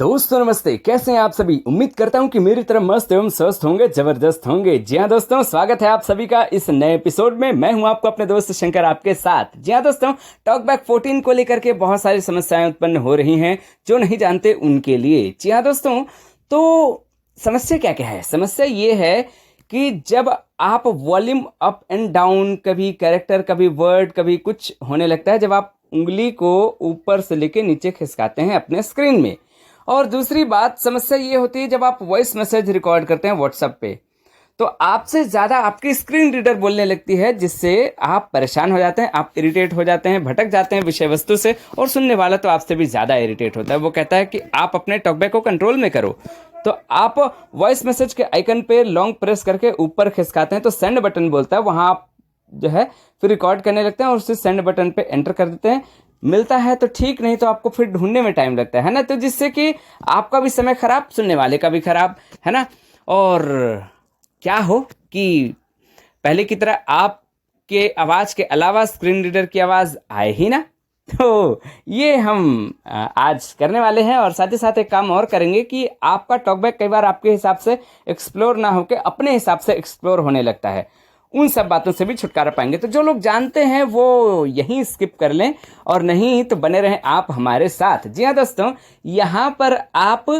दोस्तों नमस्ते, कैसे हैं आप सभी। उम्मीद करता हूं कि मेरी तरह मस्त एवं स्वस्थ होंगे, जबरदस्त होंगे। जी हाँ दोस्तों, स्वागत है आप सभी का इस नए एपिसोड में। मैं हूं आपको अपने दोस्त शंकर आपके साथ। जी हाँ दोस्तों, टॉकबैक 14 को लेकर के बहुत सारी समस्याएं उत्पन्न हो रही हैं, जो नहीं जानते उनके लिए। जी हाँ दोस्तों, तो समस्या क्या क्या है। समस्या ये है कि जब आप वॉल्यूम अप एंड डाउन, कभी कैरेक्टर, कभी वर्ड, कभी कुछ होने लगता है, जब आप उंगली को ऊपर से लेके नीचे खिसकाते हैं अपने स्क्रीन में। और दूसरी बात, समस्या ये होती है जब आप वॉइस मैसेज रिकॉर्ड करते हैं व्हाट्सएप पे, तो आपसे ज्यादा आपकी स्क्रीन रीडर बोलने लगती है, जिससे आप परेशान हो जाते हैं, आप इरिटेट हो जाते हैं, भटक जाते हैं विषय वस्तु से, और सुनने वाला तो आपसे भी ज्यादा इरिटेट होता है। वो कहता है कि आप अपने टॉकबैक को कंट्रोल में करो। तो आप वॉइस मैसेज के आइकन पे लॉन्ग प्रेस करके ऊपर खिसकाते हैं तो सेंड बटन बोलता है, वहां आप जो है फिर रिकॉर्ड करने लगते हैं और उसे सेंड बटन पे एंटर कर देते हैं। मिलता है तो ठीक, नहीं तो आपको फिर ढूंढने में टाइम लगता है ना, तो जिससे कि आपका भी समय खराब, सुनने वाले का भी खराब, है ना। और क्या हो कि पहले की तरह आपके आवाज के अलावा स्क्रीन रीडर की आवाज आए ही ना। तो ये हम आज करने वाले हैं, और साथ ही साथ एक काम और करेंगे कि आपका टॉकबैक कई बार आपके हिसाब से एक्सप्लोर ना होकर अपने हिसाब से एक्सप्लोर होने लगता है। उन सब बातों से भी छुटकारा पाएंगे। तो जो लोग जानते हैं वो यहीं स्किप कर लें, और नहीं तो बने रहें आप हमारे साथ। जी हाँ दोस्तों, यहां पर आप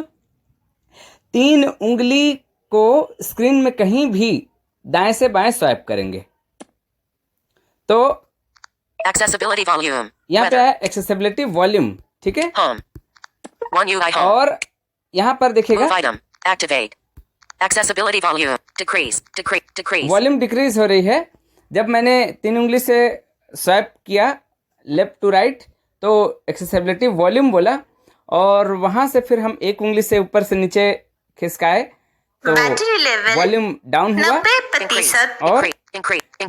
3 उंगली को स्क्रीन में कहीं भी दाएं से बाएं स्वाइप करेंगे तो Accessibility volume. यहाँ पे है एक्सेसिबिलिटी वॉल्यूम, ठीक है। Home. One UI home. और यहाँ पर देखिएगा Move item. Activate. Accessibility volume. Decrease. Volume decrease हो रही है। जब मैंने 3 उंगली से स्वाइप किया लेफ्ट टू राइट तो एक्सेसिबिलिटी वॉल्यूम बोला, और वहां से फिर हम 1 उंगली से ऊपर से नीचे खिसकाए तो वॉल्यूम डाउन हुआ, और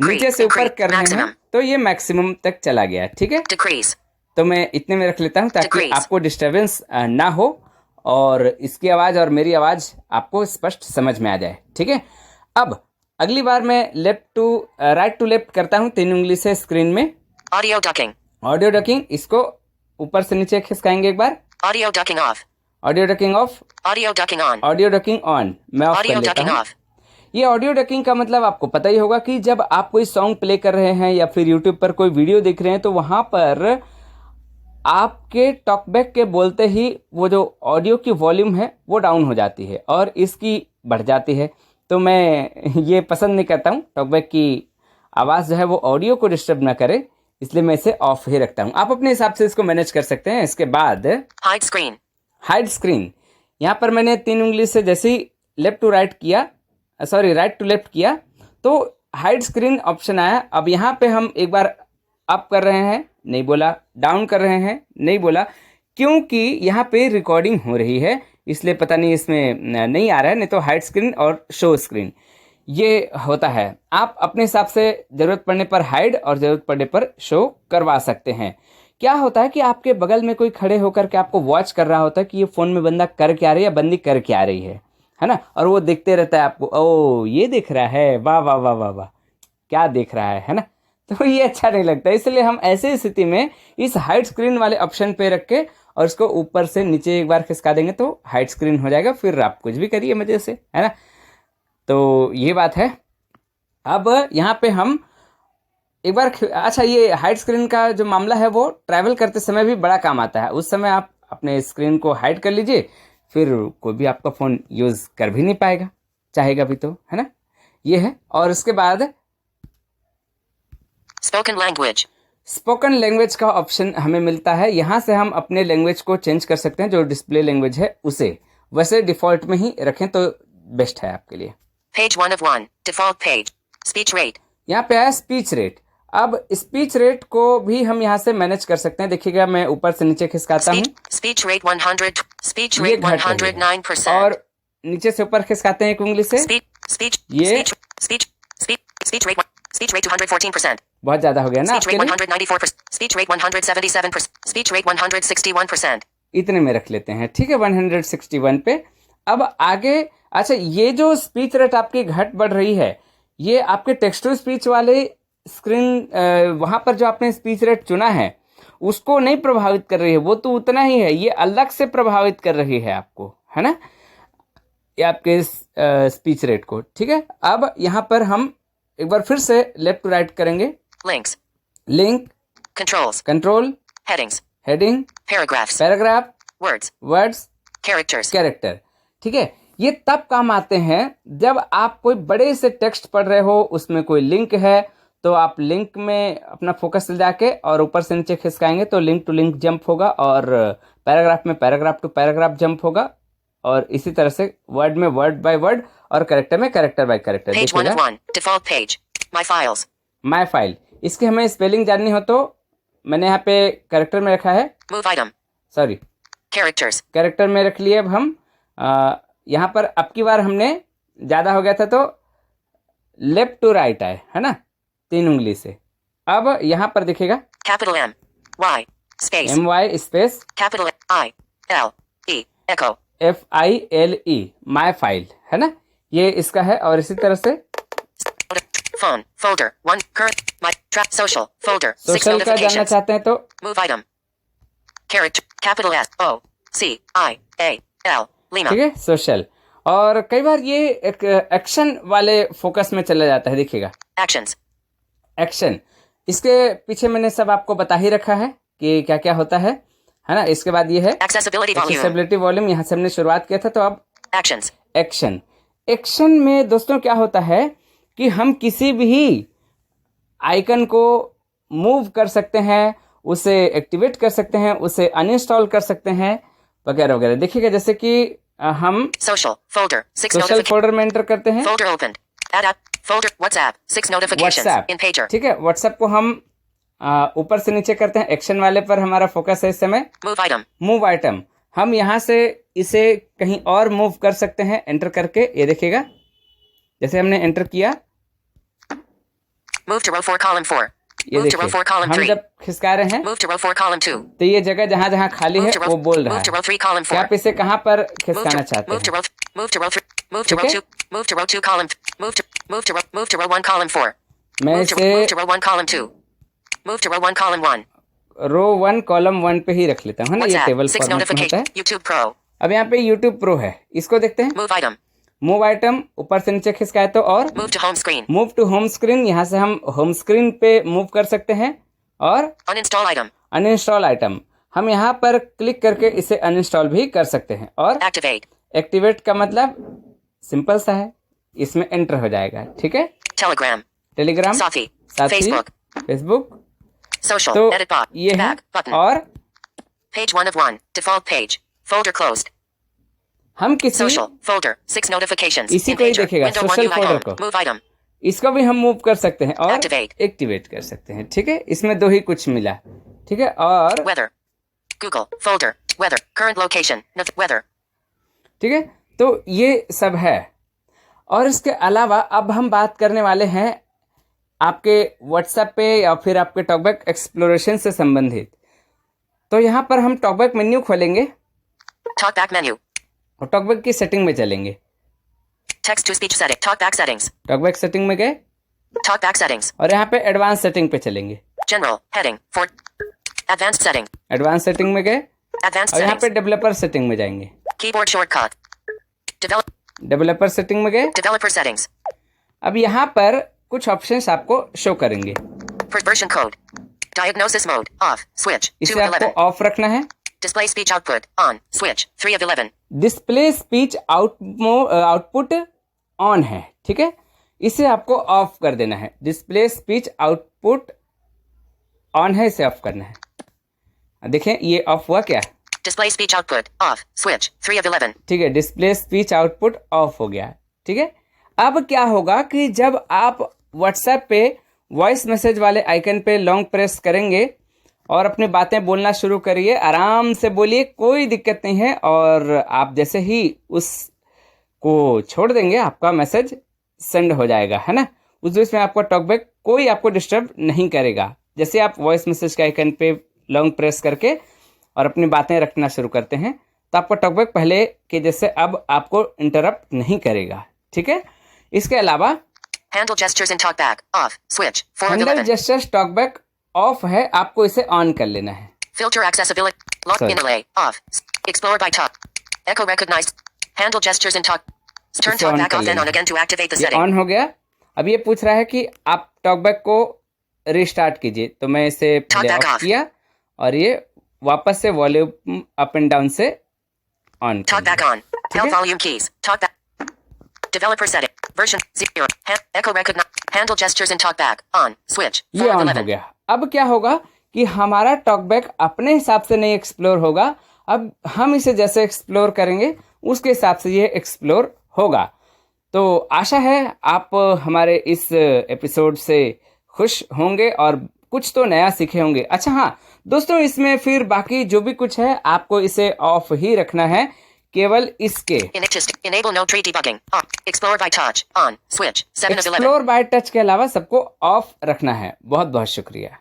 नीचे से ऊपर कर रहे हैं तो ये मैक्सिमम तक चला गया, ठीक है। Decrease. तो मैं इतने में रख लेता हूँ ताकि आपको डिस्टर्बेंस ना हो, और इसकी आवाज और मेरी आवाज आपको स्पष्ट समझ में आ जाए, ठीक है। अब अगली बार मैं राइट टू लेफ्ट करता हूँ 3 उंगली से स्क्रीन में। Audio ducking. ऑडियो डकिंग, इसको ऊपर से नीचे खिसकाएंगे एक बार। Audio ducking off. Audio ducking of, Audio ducking on. Audio ducking on. मैं ऑफ कर Audio लेता ducking हूँ। off. ये ऑडियो डकिंग का मतलब आपको पता ही होगा कि जब आप कोई सॉन्ग प्ले कर रहे हैं या फिर यूट्यूब पर कोई वीडियो देख रहे हैं, तो वहां पर आपके टॉकबैक के बोलते ही वो जो ऑडियो की वॉल्यूम है वो डाउन हो जाती है और इसकी बढ़ जाती है। तो मैं ये पसंद नहीं करता हूँ, टॉकबैक की आवाज़ जो है वो ऑडियो को डिस्टर्ब ना करे, इसलिए मैं इसे ऑफ ही रखता हूँ। आप अपने हिसाब से इसको मैनेज कर सकते हैं। इसके बाद Hide screen. हाइड स्क्रीन, यहाँ पर मैंने 3 उंगली से जैसे ही लेफ्ट टू राइट किया, राइट टू लेफ्ट किया तो हाइड स्क्रीन ऑप्शन आया। अब यहाँ पे हम एक बार अप कर रहे हैं, नहीं बोला, डाउन कर रहे हैं, नहीं बोला, क्योंकि यहाँ पे रिकॉर्डिंग हो रही है, इसलिए पता नहीं इसमें नहीं आ रहा है। नहीं तो हाइड स्क्रीन और शो स्क्रीन ये होता है। आप अपने हिसाब से जरूरत पड़ने पर हाइड और जरूरत पड़ने पर शो करवा सकते हैं। क्या होता है कि आपके बगल में कोई खड़े होकर के आपको वॉच कर रहा होता है कि ये फोन में बंदा कर क्या रही है या बंदी कर क्या रही है ना, और वो देखते रहता है आपको, ओ ये देख रहा है, वाह वाह वाह वाह वाह, क्या देख रहा है ना। तो ये अच्छा नहीं लगता, इसलिए हम ऐसी स्थिति में इस हाइड स्क्रीन वाले ऑप्शन पे रख के और इसको ऊपर से नीचे एक बार खिसका देंगे तो हाइड स्क्रीन हो जाएगा। फिर आप कुछ भी करिए मजे से, है ना। तो ये बात है। अब यहाँ पे हम एक बार, अच्छा, ये हाइड स्क्रीन का जो मामला है वो ट्रैवल करते समय भी बड़ा काम आता है। उस समय आप अपने स्क्रीन को हाइड कर लीजिए, फिर कोई भी आपका फ़ोन यूज़ कर भी नहीं पाएगा, चाहेगा भी तो, है ना। ये है। और उसके बाद Spoken language. स्पोकन लैंग्वेज का ऑप्शन हमें मिलता है। यहाँ से हम अपने लैंग्वेज को चेंज कर सकते हैं, जो डिस्प्ले लैंग्वेज है उसे वैसे डिफ़ॉल्ट में ही रखें तो बेस्ट है आपके लिए। Page 1 of 1. Default page. Speech rate. यहाँ पे है स्पीच रेट। अब स्पीच रेट को भी हम यहाँ से मैनेज कर सकते हैं। देखिएगा, मैं ऊपर से नीचे खिसकाता हूँ, Speech rate 100. Speech ये rate घट रही है, 109%. और नीचे से ऊपर खिसकाते हैं 1 उंगली से, ये Speech rate 214%. बहुत ज्यादा हो गया ना Speech आपके rate लिए। 194%. Speech rate 177%. Speech rate 161%. इतने में रख लेते हैं, ठीक है, 161 पे। अब आगे, अच्छा, ये जो स्पीच रेट आपकी घट बढ़ रही है, ये आपके टेक्स्ट टू स्पीच वाले स्क्रीन, वहां पर जो आपने स्पीच रेट चुना है उसको नहीं प्रभावित कर रही है, वो तो उतना ही है, ये अलग से प्रभावित कर रही है आपको, है ना, ये आपके स्पीच रेट को। ठीक है, अब यहाँ पर हम एक बार फिर से लेफ्ट टू राइट करेंगे। Links. Link, Controls. Control, Headings. Heading, Paragraphs. Paragraph, Words. Words, Characters. Character. ठीक है, ये तब काम आते हैं जब आप कोई बड़े से टेक्स्ट पढ़ रहे हो, उसमें कोई लिंक है, तो आप लिंक में अपना फोकस ले जाके और ऊपर से नीचे खिसकाएंगे तो लिंक टू लिंक जंप होगा, और पैराग्राफ में पैराग्राफ टू पैराग्राफ जंप होगा, और इसी तरह से वर्ड में वर्ड बाय वर्ड, और कैरेक्टर में character bye character. Page 1 of 1. Default page. My files. My file, इसकी हमें स्पेलिंग जाननी हो तो मैंने यहाँ पे कैरेक्टर में रखा है, Move item. Sorry Characters. Character में रख लिए। अब हम यहाँ पर अब की बार हमने ज़्यादा हो गया था तो लेफ्ट टू राइट आए, है ना, 3 उंगली से। अब यहाँ पर दिखेगा Capital M. Y. Space. MY space Capital I. L. E. Echo. FILE, my file, है ना, ये इसका है। और इसी तरह से Phone. Folder. 1. Current. My. Trap. Social. Folder. 6 social का जानना notifications. चाहते हैं तो Move item. Character. Capital S. O. C. I. A. L. Lima. ठीक है, सोशल। और कई बार ये एक एक्शन वाले फोकस में चला जाता है, देखिएगा Actions. एक्शन। इसके पीछे मैंने सब आपको बता ही रखा है कि क्या क्या होता है ना। इसके बाद ये है Accessibility volume. एक्सेसिबिलिटी वॉल्यूम, यहाँ से हमने शुरुआत किया था। तो अब Actions. एक्शन। एक्शन में दोस्तों क्या होता है कि हम किसी भी आइकन को मूव कर सकते हैं, उसे एक्टिवेट कर सकते हैं, उसे अनइंस्टॉल कर सकते हैं, वगैरह वगैरह। देखिएगा जैसे कि हम Social. Folder. 6 social notifications. Folder में एंटर करते हैं, Folder opened. Add app. Folder. WhatsApp. 6 notifications. WhatsApp, In pager. ठीक है, व्हाट्सएप को हम ऊपर से नीचे करते हैं। एक्शन वाले पर हमारा फोकस है इस समय। Move item. मूव आइटम, हम यहाँ से इसे कहीं और मूव कर सकते हैं एंटर करके। ये देखिएगा जैसे हमने एंटर किया, Move to row 4 column 4. ये Move to row देखिए 4 column हम 3. जब खिसका रहे हैं Move to row 4 column 2. तो ये जगह जहाँ जहाँ खाली है Move to row. वो बोल रहा Move to row है 3 column कि 4. आप इसे कहाँ पर Move खिसकाना to चाहते move to हैं। row. Move to row 3. Move to row Okay. 2. Move to row 2 column. Move to row 1 column 4. मैं Move इसे to row 1 column 2. Move to row 1 column 1. Row 1 column 1 पे ही रख लेता हूँ, है ना, ये WhatsApp. टेबल 6 फॉर्मेट में होता है। notifications. YouTube Pro. अब यहाँ पे YouTube Pro है, इसको देखते हैं। Move item. मूव आइटम, ऊपर से नीचे खिसकाए तो, और Move to home screen. Move to home screen, यहाँ से हम होम स्क्रीन पे मूव कर सकते हैं। और Uninstall item. अनइंस्टॉल आइटम, हम यहाँ पर क्लिक करके इसे अनइंस्टॉल भी कर सकते हैं। और Activate. एक्टिवेट का मतलब सिंपल सा है, इसमें एंटर हो जाएगा। ठीक है, Telegram. Telegram, Safi. साथी, Facebook. Facebook, Social. तो Edit bot. ये है। Back button. और Page 1 of 1. Default page. Folder closed. हम किसी Social. Folder. 6 notifications. इसी In को ही pager. देखेगा, Window 1 social UI folder home. को। Move item. इसको भी हम मूव कर सकते हैं और Activate. एक्टिवेट कर सकते हैं। ठीक है, इसमें 2 ही कुछ मिला। ठीक है, और Weather. Google. Folder. Weather. Current location. Weather. ठीक है, तो ये सब है। और इसके अलावा अब हम बात करने वाले हैं आपके व्हाट्सएप पे या फिर आपके टॉकबैक एक्सप्लोरेशन से संबंधित। तो यहाँ पर हम टॉकबैक मेन्यू खोलेंगे Talkback menu. और टॉकबैक की सेटिंग में चलेंगे। Text to speech setting. Talkback settings. Talkback setting में गए Talkback settings. और यहाँ पे एडवांस सेटिंग पे चलेंगे। General. Heading. For. Advanced setting. Advance setting में गए Advanced और यहाँ पे settings. डेवलपर सेटिंग में जाएंगे। Keyboard shortcut. डेवलपर सेटिंग में गए। Developer settings. अब यहाँ पर कुछ ऑप्शंस आपको शो करेंगे, Version code. Diagnosis mode. Off. Switch. 2 इसे of आपको 11. ऑफ रखना है। Display speech output. On. Switch. 3 of 11. Display speech output on है, ठीक है, इसे आपको ऑफ कर देना है। डिस्प्ले स्पीच आउटपुट ऑन है, इसे ऑफ करना है। देखें ये ऑफ हुआ क्या, Display speech output. Off. Switch. 3 of 11. ठीक है, डिस्प्ले स्पीच आउटपुट ऑफ हो गया। ठीक है, अब क्या होगा कि जब आप व्हाट्सएप पे वॉइस मैसेज वाले आइकन पे लॉन्ग प्रेस करेंगे और अपनी बातें बोलना शुरू करिए, आराम से बोलिए, कोई दिक्कत नहीं है। और आप जैसे ही उसको छोड़ देंगे आपका मैसेज सेंड हो जाएगा, है ना। उस बीच में आपका टॉकबैक कोई आपको डिस्टर्ब नहीं करेगा। जैसे आप वॉइस मैसेज के आइकन पे लॉन्ग प्रेस करके और अपनी बातें रखना शुरू करते हैं तो आपका टॉकबैक पहले के जैसे अब आपको इंटरप्ट नहीं करेगा। ठीक है, इसके अलावा Handle gestures in talkback. Off. Switch. 4 of handle 11. Gestures talkback of है, आपको इसे ऑन कर लेना है। Filter accessibility. Lock Sorry. in delay. Off. Explore by talk. Echo recognized. Handle gestures in talk. Turn इसे on talkback कर off then लेना on है। again to activate the ये setting. ऑन हो गया। अब ये पूछ रहा है कि आप टॉकबैक को रिस्टार्ट कीजिए, तो मैं इसे पहले Talkback ऑफ off. किया और ये वापस से वॉल्यूम अप एंड डाउन से ऑन कर Talkback दिया। on. ठीक Help है? volume keys. Talkback. Developer setting. Version 0. Echo recognize. Handle gestures in talkback. On. Switch. ये 4 of ऑन हो 11. गया। अब क्या होगा कि हमारा टॉकबैक अपने हिसाब से नहीं एक्सप्लोर होगा, अब हम इसे जैसे एक्सप्लोर करेंगे उसके हिसाब से ये एक्सप्लोर होगा। तो आशा है आप हमारे इस एपिसोड से खुश होंगे और कुछ तो नया सीखे होंगे। अच्छा हाँ दोस्तों, इसमें फिर बाकी जो भी कुछ है आपको इसे ऑफ ही रखना है, केवल इसके Enable no tree debugging. On. Explore by touch. On. Switch. 7 of 11. Explore by touch के अलावा सबको ऑफ रखना है। बहुत बहुत शुक्रिया।